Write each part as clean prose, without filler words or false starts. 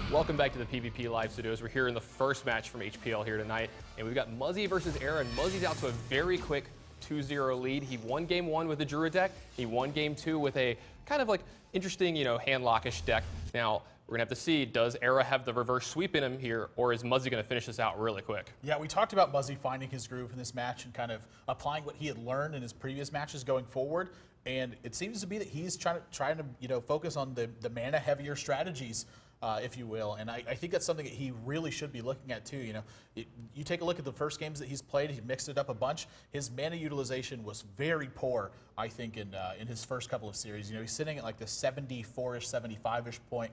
Welcome back to the PvP Live Studios. We're here in the first match from HPL here tonight, and we've got Muzzy versus ErA, and Muzzy's out to a very quick 2-0 lead. He won game 1 with the Druid deck. He won game 2 with a kind of like interesting, handlockish deck. Now, we're gonna have to see, does ErA have the reverse sweep in him here, or is Muzzy gonna finish this out really quick? Yeah, we talked about Muzzy finding his groove in this match and kind of applying what he had learned in his previous matches going forward. And it seems to be that he's trying to focus on the mana heavier strategies, if you will. And I think that's something that he really should be looking at too. You take a look at the first games that he's played. He mixed it up a bunch. His mana utilization was very poor, I think, in his first couple of series. He's sitting at like the 74-ish, 75-ish point.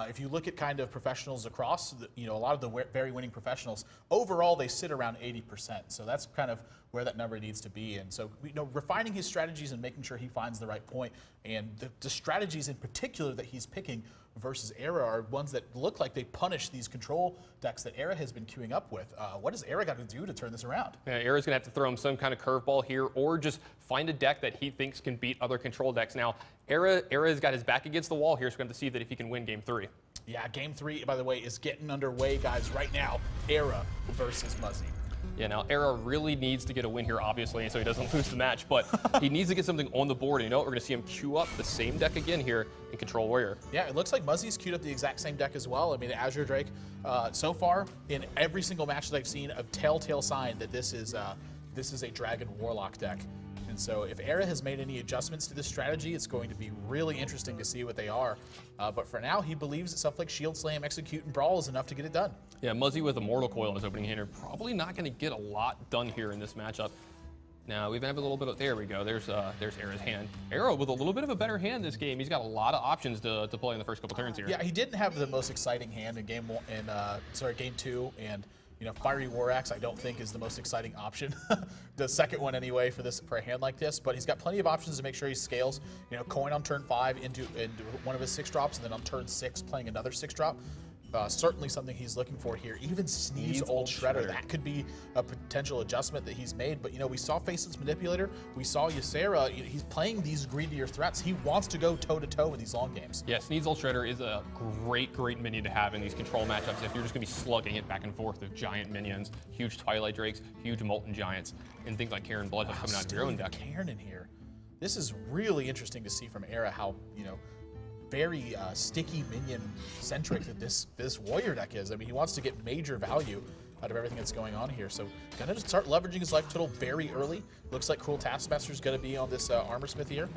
If you look at kind of professionals across, a lot of the very winning professionals, overall they sit around 80%. So that's kind of where that number needs to be. And so, refining his strategies and making sure he finds the right point. And the strategies in particular that he's picking versus ErA are ones that look like they punish these control decks that ErA has been queuing up with. What does ErA got to do to turn this around? Yeah, ErA's going to have to throw him some kind of curveball here, or just find a deck that he thinks can beat other control decks. Now, ErA's got his back against the wall here, so we're going to see that if he can win game 3. Yeah, game 3, by the way, is getting underway, guys, right now. ErA versus Muzzy. Yeah, now ErA really needs to get a win here, obviously, so he doesn't lose the match, but he needs to get something on the board. And we're going to see him queue up the same deck again here in Control Warrior. Yeah, it looks like Muzzy's queued up the exact same deck as well. I mean, Azure Drake, so far, in every single match that I've seen, a telltale sign that this is a Dragon Warlock deck. And so if ErA has made any adjustments to this strategy, it's going to be really interesting to see what they are. But for now, he believes that stuff like Shield Slam, Execute, and Brawl is enough to get it done. Yeah, Muzzy with a Mortal Coil in his opening hand are probably not going to get a lot done here in this matchup. Now, we've had a little bit of, there we go, there's ErA's hand. ErA with a little bit of a better hand this game. He's got a lot of options to play in the first couple turns here. Yeah, he didn't have the most exciting hand in game 2, and Fiery War Axe I don't think is the most exciting option. The second one anyway for a hand like this, but he's got plenty of options to make sure he scales. Coin on turn 5 into one of his 6-drops, and then on turn 6 playing another 6-drop. Certainly something he's looking for here. Even Sneed's Old Shredder, that could be a potential adjustment that he's made. But we saw Faceless Manipulator, we saw Ysera. He's playing these greedier threats. He wants to go toe-to-toe in these long games. Yeah, Sneed's Old Shredder is a great minion to have in these control matchups if you're just going to be slugging it back and forth with giant minions, huge Twilight Drakes, huge Molten Giants, and things like Karen Bloodhook coming out of your own deck. Karen in here. This is really interesting to see from ErA how, very sticky minion centric that this warrior deck is. I mean, he wants to get major value out of everything that's going on here. So gonna just start leveraging his life total very early. Looks like Cruel Taskmaster is gonna be on this Armor Smith here.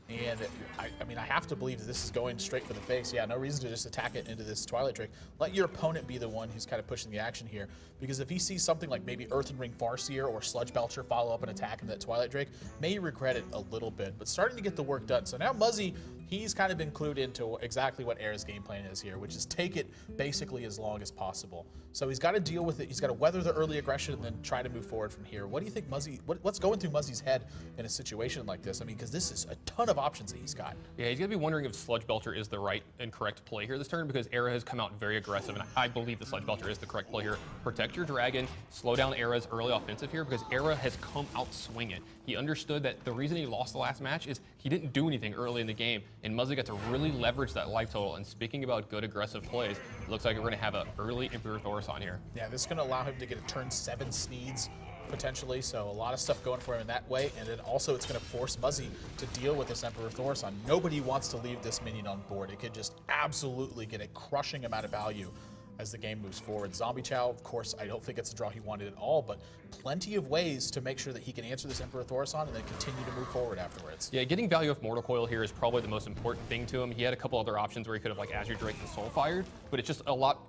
And I mean, I have to believe that this is going straight for the face. Yeah, no reason to just attack it into this Twilight Drake. Let your opponent be the one who's kind of pushing the action here. Because if he sees something like maybe Earthen Ring Farseer or Sludge Belcher follow up and attack into that Twilight Drake, may regret it a little bit, but starting to get the work done. So now Muzzy, he's kind of been clued into exactly what ErA's game plan is here, which is take it basically as long as possible. So he's got to deal with it. He's got to weather the early aggression and then try to move forward from here. What do you think Muzzy, what's going through Muzzy's head in a situation like this? I mean, because this is a ton of options that he's got. Yeah, he's going to be wondering if Sludge Belcher is the right and correct play here this turn, because ErA has come out very aggressive, and I believe the Sludge Belcher is the correct play here. Protect your dragon, slow down ErA's early offensive here, because ErA has come out swinging. He understood that the reason he lost the last match is he didn't do anything early in the game, and Muzzy got to really leverage that life total. And speaking about good aggressive plays, it looks like we're going to have an early Emperor Thoris on here. Yeah, this is going to allow him to get a turn 7 Sneeds potentially, so a lot of stuff going for him in that way. And then also it's going to force Muzzy to deal with this Emperor Thoris on. Nobody wants to leave this minion on board. It could just absolutely get a crushing amount of value as the game moves forward. Zombie Chow, of course, I don't think it's a draw he wanted at all, but plenty of ways to make sure that he can answer this Emperor Thoris on and then continue to move forward afterwards. Yeah, getting value off Mortal Coil here is probably the most important thing to him. He had a couple other options where he could have like Azure Drake and Soul Fired, but it's just a lot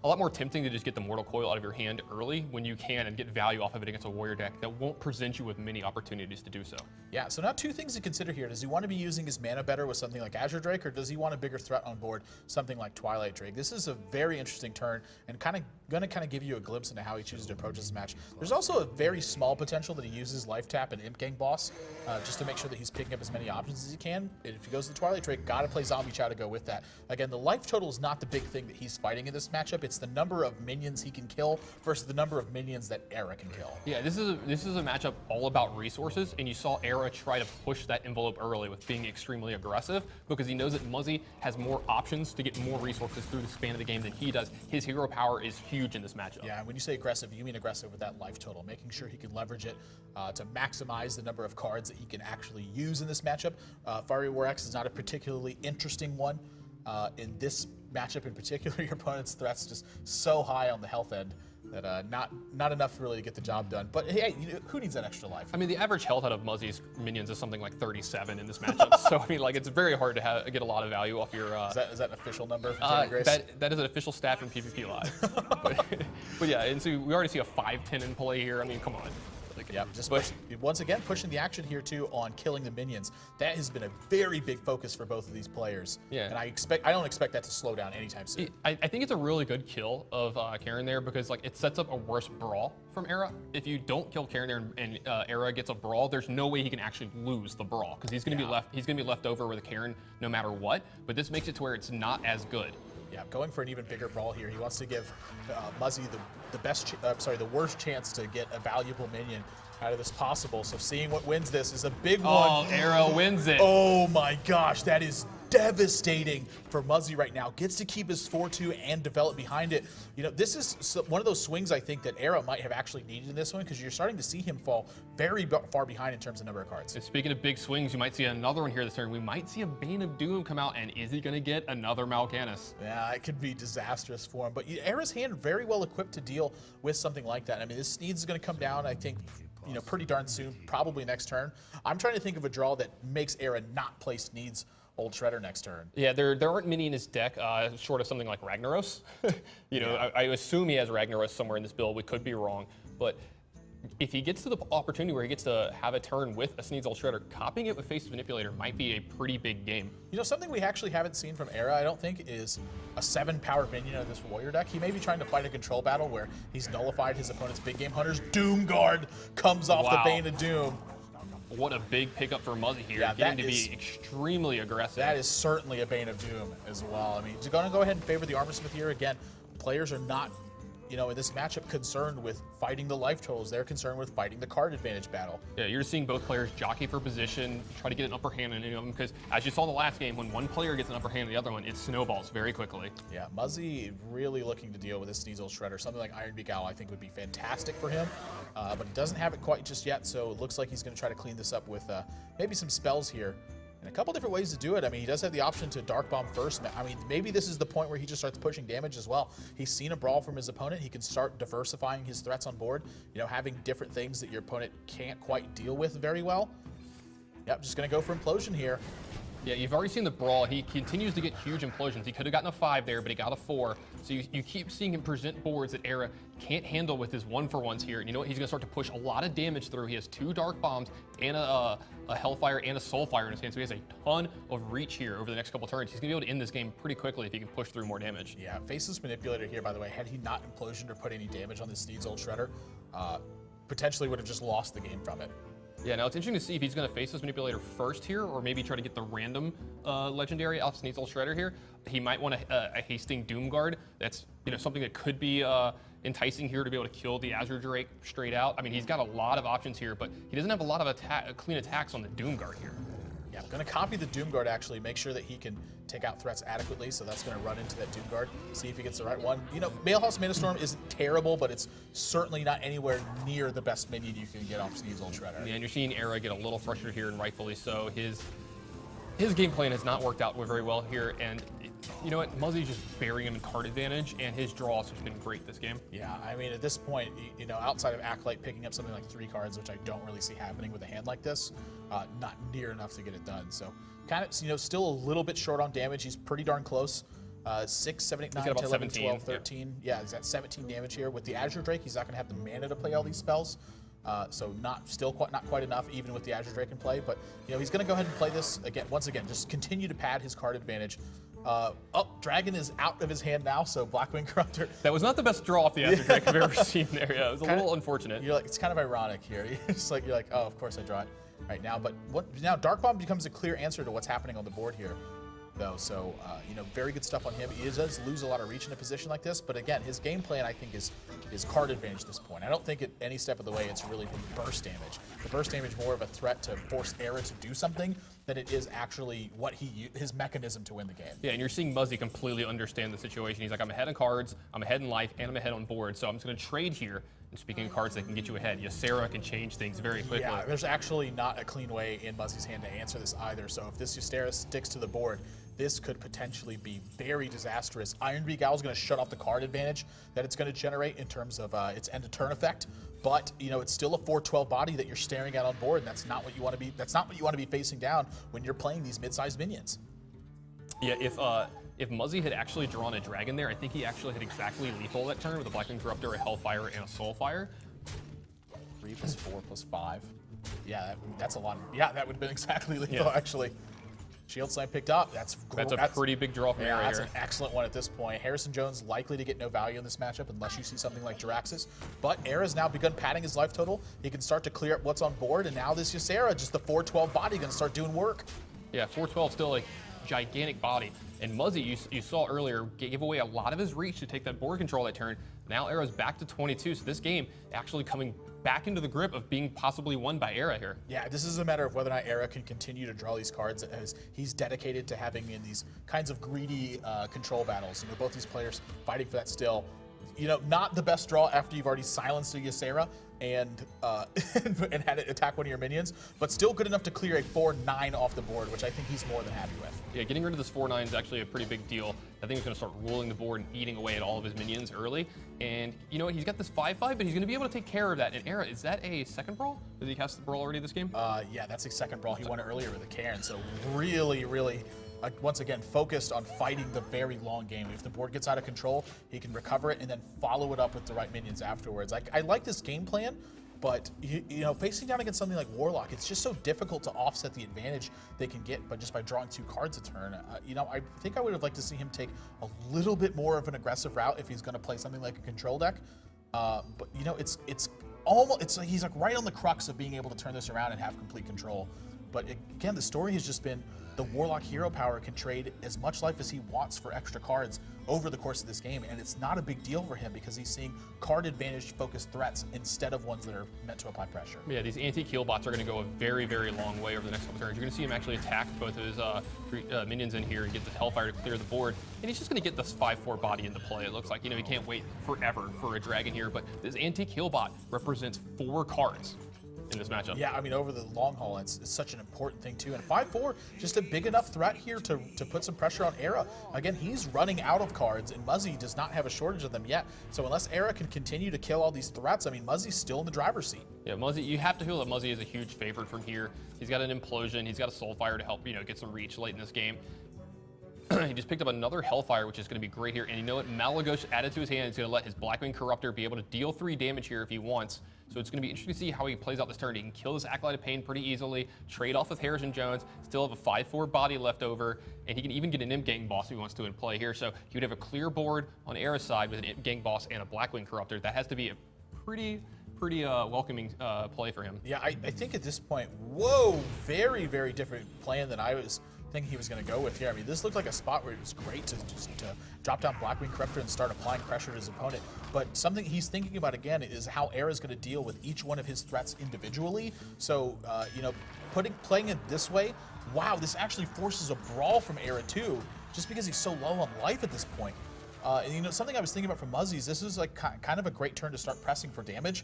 more tempting to just get the Mortal Coil out of your hand early when you can and get value off of it against a warrior deck that won't present you with many opportunities to do so. Yeah, so now two things to consider here. Does he want to be using his mana better with something like Azure Drake, or does he want a bigger threat on board, something like Twilight Drake? This is a very interesting turn and kind of going to kind of give you a glimpse into how he chooses to approach this match. There's also a very small potential that he uses Life Tap and Imp Gang Boss just to make sure that he's picking up as many options as he can. And if he goes to the Twilight Drake, got to play Zombie Chow to go with that. Again, the life total is not the big thing that he's fighting in this matchup. It's the number of minions he can kill versus the number of minions that ErA can kill. Yeah, this is a matchup all about resources, and you saw ErA try to push that envelope early with being extremely aggressive because he knows that Muzzy has more options to get more resources through the span of the game than he does. His hero power is huge in this matchup. Yeah, when you say aggressive, you mean aggressive with that life total, making sure he can leverage it to maximize the number of cards that he can actually use in this matchup. Fiery War X is not a particularly interesting one. In this matchup in particular, your opponent's threat's just so high on the health end that not enough really to get the job done. But hey, who needs that extra life? I mean, the average health out of Muzzy's minions is something like 37 in this matchup. So I mean, like, it's very hard to get a lot of value off your. Is that an official number from Jamie Grace? That is an official stat from PvP Live. but yeah, and so we already see a 5-10 in play here. I mean, come on. Yeah, once again pushing the action here too on killing the minions. That has been a very big focus for both of these players. Yeah, and I don't expect that to slow down anytime soon. I think it's a really good kill of Karen there because like it sets up a worse brawl from ErA. If you don't kill Karen there and ErA gets a brawl, there's no way he can actually lose the brawl because he's gonna be left over with a Karen no matter what. But this makes it to where it's not as good. Yeah, going for an even bigger brawl here. He wants to give Muzzy the worst chance to get a valuable minion out of this possible. So seeing what wins this is a big one. Oh, ErA wins it. Oh my gosh, that is devastating for Muzzy right now. Gets to keep his 4-2 and develop behind it. You know, this is one of those swings I think that ErA might have actually needed in this one because you're starting to see him fall very far behind in terms of number of cards. And speaking of big swings, you might see another one here this turn. We might see a Bane of Doom come out, and is he going to get another Mal'Ganis? Yeah, it could be disastrous for him. But ErA's hand very well equipped to deal with something like that. I mean, this Sneeds is going to come down, I think, pretty darn soon, probably next turn. I'm trying to think of a draw that makes ErA not play Sneeds Old Shredder next turn. Yeah, there aren't many in his deck, short of something like Ragnaros. I assume he has Ragnaros somewhere in this build. We could be wrong, but if he gets to the opportunity where he gets to have a turn with a Sneeds Old Shredder, copying it with Faceless Manipulator might be a pretty big game. You know, something we actually haven't seen from ErA, I don't think, is a 7-power minion of this Warrior deck. He may be trying to fight a control battle where he's nullified his opponent's big game hunters. Doomguard comes off the Bane of Doom. What a big pickup for Muzzy here, yeah, getting to be extremely aggressive. That is certainly a Bane of Doom as well. I mean, you're going to go ahead and favor the Armorsmith here again. Players are not, in this matchup concerned with fighting the life totals. They're concerned with fighting the card advantage battle. Yeah, you're seeing both players jockey for position, try to get an upper hand on any of them, because as you saw in the last game, when one player gets an upper hand on the other one, it snowballs very quickly. Yeah, Muzzy really looking to deal with this Sneasel Shredder. Something like Ironbeak Owl I think would be fantastic for him, but he doesn't have it quite just yet, so it looks like he's going to try to clean this up with maybe some spells here. And a couple different ways to do it. I mean, he does have the option to Dark Bomb first. I mean, maybe this is the point where he just starts pushing damage as well. He's seen a brawl from his opponent. He can start diversifying his threats on board, having different things that your opponent can't quite deal with very well. Yep, just going to go for Implosion here. Yeah, you've already seen the brawl. He continues to get huge implosions. He could have gotten a 5 there, but he got a 4. So you keep seeing him present boards that ErA can't handle with his 1-for-1s here. And you know what? He's going to start to push a lot of damage through. He has 2 Dark Bombs and a Hellfire and a Soulfire in his hand. So he has a ton of reach here over the next couple turns. He's going to be able to end this game pretty quickly if he can push through more damage. Yeah, Faceless Manipulator here, by the way, had he not Implosioned or put any damage on this Sneeds Old Shredder, potentially would have just lost the game from it. Yeah, now it's interesting to see if he's going to Faceless Manipulator first here, or maybe try to get the random legendary off Sneeds Old Shredder here. He might want a Hasting Doomguard. That's something that could be enticing here to be able to kill the Azure Drake straight out. I mean, he's got a lot of options here, but he doesn't have a lot of clean attacks on the Doomguard here. Yeah, I'm going to copy the Doomguard actually, make sure that he can take out threats adequately, so that's going to run into that Doomguard, see if he gets the right one. Mailhouse Manastorm isn't terrible, but it's certainly not anywhere near the best minion you can get off Sneeds Old Shredder. Yeah, and you're seeing ErA get a little frustrated here, and rightfully so. His game plan has not worked out very well here, and you know what? Muzzy's just burying him in card advantage, and his draw has just been great this game. Yeah, I mean, at this point, outside of Acolyte picking up something like 3 cards, which I don't really see happening with a hand like this, not near enough to get it done. So, kind of, still a little bit short on damage. He's pretty darn close. 6, 7, 8, 9, 10, 11, 17, 12, 13. Yeah, he's at 17 damage here. With the Azure Drake, he's not going to have the mana to play all these spells. So not quite enough, even with the Azure Drake in play. But he's going to go ahead and play this again. Once again, just continue to pad his card advantage. Dragon is out of his hand now, so Blackwing Corruptor. That was not the best draw off the answer deck I've ever seen there. Yeah, it was a little unfortunate. You're like, it's kind of ironic here. You're like, oh, of course I draw it right now. But now Dark Bomb becomes a clear answer to what's happening on the board here, though. So, very good stuff on him. He does lose a lot of reach in a position like this, but again, his game plan, I think, is card advantage at this point. I don't think at any step of the way it's really been burst damage. The burst damage more of a threat to force ErA to do something than it is actually what his mechanism to win the game. Yeah, and you're seeing Muzzy completely understand the situation. He's like, I'm ahead in cards, I'm ahead in life, and I'm ahead on board, so I'm just going to trade here. And speaking of cards that can get you ahead, Ysera can change things very quickly. Yeah, there's actually not a clean way in Muzzy's hand to answer this either, so if this Ysera sticks to the board, this could potentially be very disastrous. Iron Begal is going to shut off the card advantage that it's going to generate in terms of its end of turn effect. But it's still a 4/12 body that you're staring at on board, and that's not what you want to be. That's not what you want to be facing down when you're playing these mid-sized minions. Yeah, if Muzzy had actually drawn a dragon there, I think he actually had exactly lethal that turn with a Blackwing Corruptor, a Hellfire, and a Soulfire. 3 + 4 + 5. Yeah, that's a lot. Yeah, that would have been exactly lethal actually. Shield Slam picked up. That's a pretty big draw from ErA That's here. an excellent one at this point. Harrison Jones likely to get no value in this matchup unless you see something like Jiraxis. But ErA's now begun padding his life total. He can start to clear up what's on board, and now this Ysera, just the 4/12 body, going to start doing work. Yeah, 4/12 still a gigantic body. And Muzzy, you saw earlier, gave away a lot of his reach to take that board control that turn. Now ErA's back to 22, so this game actually coming back into the grip of being possibly won by ErA here. Yeah, this is a matter of whether or not ErA can continue to draw these cards as he's dedicated to having in these kinds of greedy control battles. Both these players fighting for that still. Not the best draw after you've already silenced a Ysera and and had it attack one of your minions, but still good enough to clear a 4/9 off the board, which I think he's more than happy with. Yeah, getting rid of this 4/9 is actually a pretty big deal. I think he's going to start ruling the board and eating away at all of his minions early. And he's got this 5/5, but he's going to be able to take care of that. And ErA, is that a second brawl? Did he cast the brawl already this game? Yeah, that's a second brawl. He won it earlier with a Cairn, so really, once again, focused on fighting the very long game. If the board gets out of control, he can recover it and then follow it up with the right minions afterwards. I like this game plan, but facing down against something like Warlock, it's just so difficult to offset the advantage they can get, but just by drawing 2 cards a turn. I think I would have liked to see him take a little bit more of an aggressive route if he's going to play something like a control deck. But it's like he's like right on the crux of being able to turn this around and have complete control. But again, the story has just been the Warlock hero power can trade as much life as he wants for extra cards over the course of this game, and it's not a big deal for him because he's seeing card advantage focused threats instead of ones that are meant to apply pressure. Yeah, these anti-kill bots are going to go a very, very long way over the next couple turns. You're going to see him actually attack both of his minions in here and get the Hellfire to clear the board, and he's just going to get this 5/4 body into play. It looks like, he can't wait forever for a dragon here, but this anti-kill bot represents 4 cards in this matchup. Yeah, over the long haul, it's such an important thing too. And 5/4, just a big enough threat here to put some pressure on ErA. Again, he's running out of cards, and Muzzy does not have a shortage of them yet. So unless ErA can continue to kill all these threats, Muzzy's still in the driver's seat. Yeah, Muzzy, you have to feel that Muzzy is a huge favorite from here. He's got an Implosion, he's got a Soulfire to help, get some reach late in this game. He just picked up another Hellfire, which is going to be great here. And you know what? Malagos added to his hand. He's going to let his Blackwing Corruptor be able to deal 3 damage here if he wants. So it's going to be interesting to see how he plays out this turn. He can kill this Acolyte of Pain pretty easily, trade off with Harrison Jones, still have a 5/4 body left over, and he can even get an Imp Gang Boss if he wants to in play here. So he would have a clear board on ErA's side with an Imp Gang Boss and a Blackwing Corruptor. That has to be a pretty welcoming play for him. Yeah, I think at this point, whoa, very, very different plan than I was thinking he was going to go with here. This looked like a spot where it was great to drop down Blackwing Corruptor and start applying pressure to his opponent. But something he's thinking about again is how ErA is going to deal with each one of his threats individually. So, playing it this way, wow, this actually forces a brawl from ErA too, just because he's so low on life at this point. Something I was thinking about for Muzzy is this is like kind of a great turn to start pressing for damage.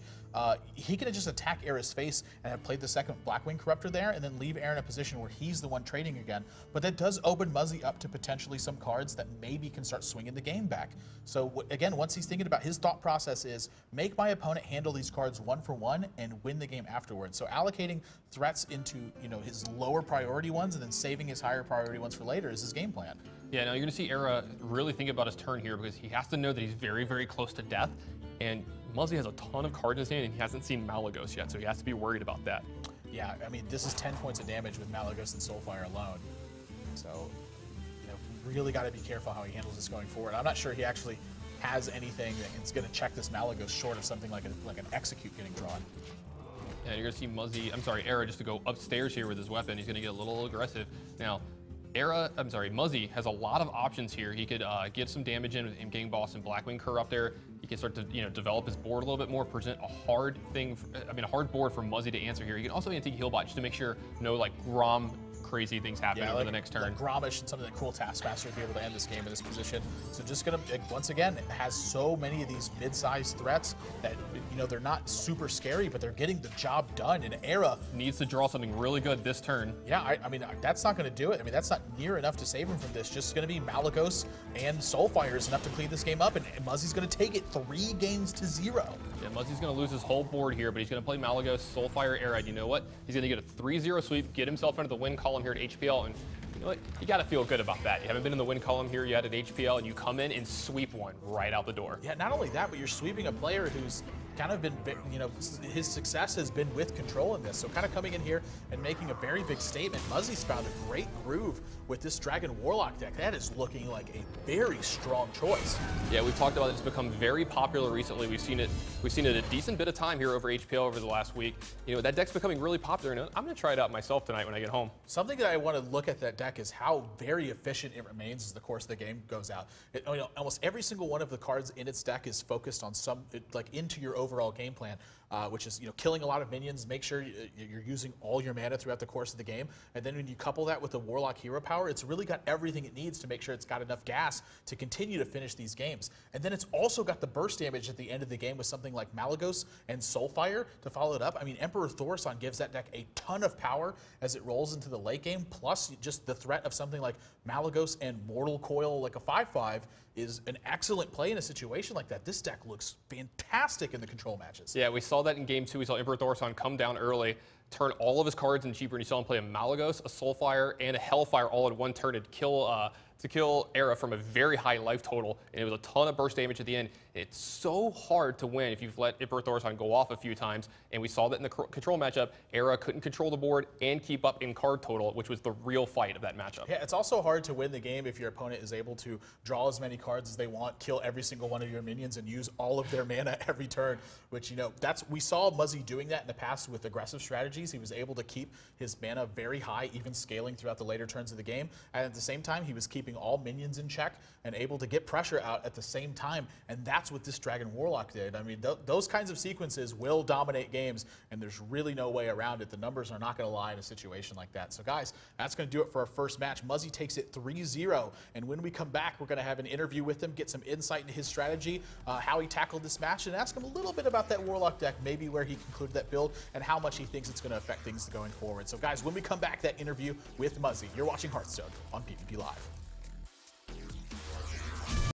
He can just attack ErA's face and have played the second Blackwing Corruptor there and then leave ErA in a position where he's the one trading again. But that does open Muzzy up to potentially some cards that maybe can start swinging the game back. So again, once he's thinking about his thought process is make my opponent handle these cards 1 for 1 and win the game afterwards. So allocating threats into his lower priority ones and then saving his higher priority ones for later is his game plan. Yeah, now you're going to see ErA really think about his turn here because he has to know that he's very, very close to death. And Muzzy has a ton of cards in his hand and he hasn't seen Malagos yet, so he has to be worried about that. Yeah, this is 10 points of damage with Malagos and Soulfire alone. So, really got to be careful how he handles this going forward. I'm not sure he actually has anything that is going to check this Malagos short of something like an execute getting drawn. Yeah, you're going to see ErA just to go upstairs here with his weapon. He's going to get a little aggressive. Now, Muzzy has a lot of options here. He could get some damage in getting Boss and Blackwing Cur up there. He can start to develop his board a little bit more, present a hard hard board for Muzzy to answer here. He can also anti-healbot just to make sure no like Grom crazy things happen over the next turn. Like Gromish and something like Cool Taskmaster to be able to end this game in this position. So just gonna, once again, it has so many of these mid-sized threats that, they're not super scary, but they're getting the job done. And ErA needs to draw something really good this turn. Yeah, I mean, that's not gonna do it. I mean, that's not near enough to save him from this. Just gonna be Malagos and Soulfire is enough to clean this game up, and Muzzy's gonna take it 3 games to 0. Yeah, Muzzy's gonna lose his whole board here, but he's gonna play Malagos, Soulfire, ErA. You know what? He's gonna get a 3-0 sweep, get himself into the win column here at HPL, and you know what? You gotta feel good about that. You haven't been in the win column here yet at HPL, and you come in and sweep one right out the door. Yeah, not only that, but you're sweeping a player who's kind of been, his success has been with control in this. So kind of coming in here and making a very big statement. Muzzy's found a great groove with this Dragon Warlock deck. That is looking like a very strong choice. Yeah, we've talked about it. It's become very popular recently. We've seen it a decent bit of time here over HPL over the last week. That deck's becoming really popular, and I'm gonna try it out myself tonight when I get home. Something that I want to look at that deck is how very efficient it remains as the course of the game goes out. Almost every single one of the cards in its deck is focused on into your overall game plan, which is killing a lot of minions. Make sure you're using all your mana throughout the course of the game, and then when you couple that with the Warlock hero power, it's really got everything it needs to make sure it's got enough gas to continue to finish these games. And then it's also got the burst damage at the end of the game with something like Malagos and Soulfire to follow it up. I mean, Emperor Thaurissan gives that deck a ton of power as it rolls into the late game, plus just the threat of something like Malagos and Mortal Coil, like a 5/5, is an excellent play in a situation like that. This deck looks fantastic in the control matches. Yeah, we saw that in game 2. We saw Emperor Thaurissan come down early, turn all of his cards in cheaper, and you saw him play a Malagos, a Soulfire, and a Hellfire all in one turn to kill ErA from a very high life total, and it was a ton of burst damage at the end. It's so hard to win if you've let Emperor Thaurissan go off a few times, and we saw that in the control matchup. ErA couldn't control the board and keep up in card total, which was the real fight of that matchup. Yeah, it's also hard to win the game if your opponent is able to draw as many cards as they want, kill every single one of your minions, and use all of their mana every turn, which, we saw Muzzy doing that in the past with aggressive strategies. He was able to keep his mana very high, even scaling throughout the later turns of the game, and at the same time, he was keeping all minions in check and able to get pressure out at the same time, and that's what this Dragon Warlock did. I mean, those kinds of sequences will dominate games, and there's really no way around it. The numbers are not going to lie in a situation like that. So guys, that's going to do it for our first match. Muzzy takes it 3-0, and when we come back, we're going to have an interview with him, get some insight into his strategy, how he tackled this match, and ask him a little bit about that Warlock deck, maybe where he concluded that build, and how much he thinks it's going to affect things going forward. So guys, when we come back, that interview with Muzzy. You're watching Hearthstone on PvP Live.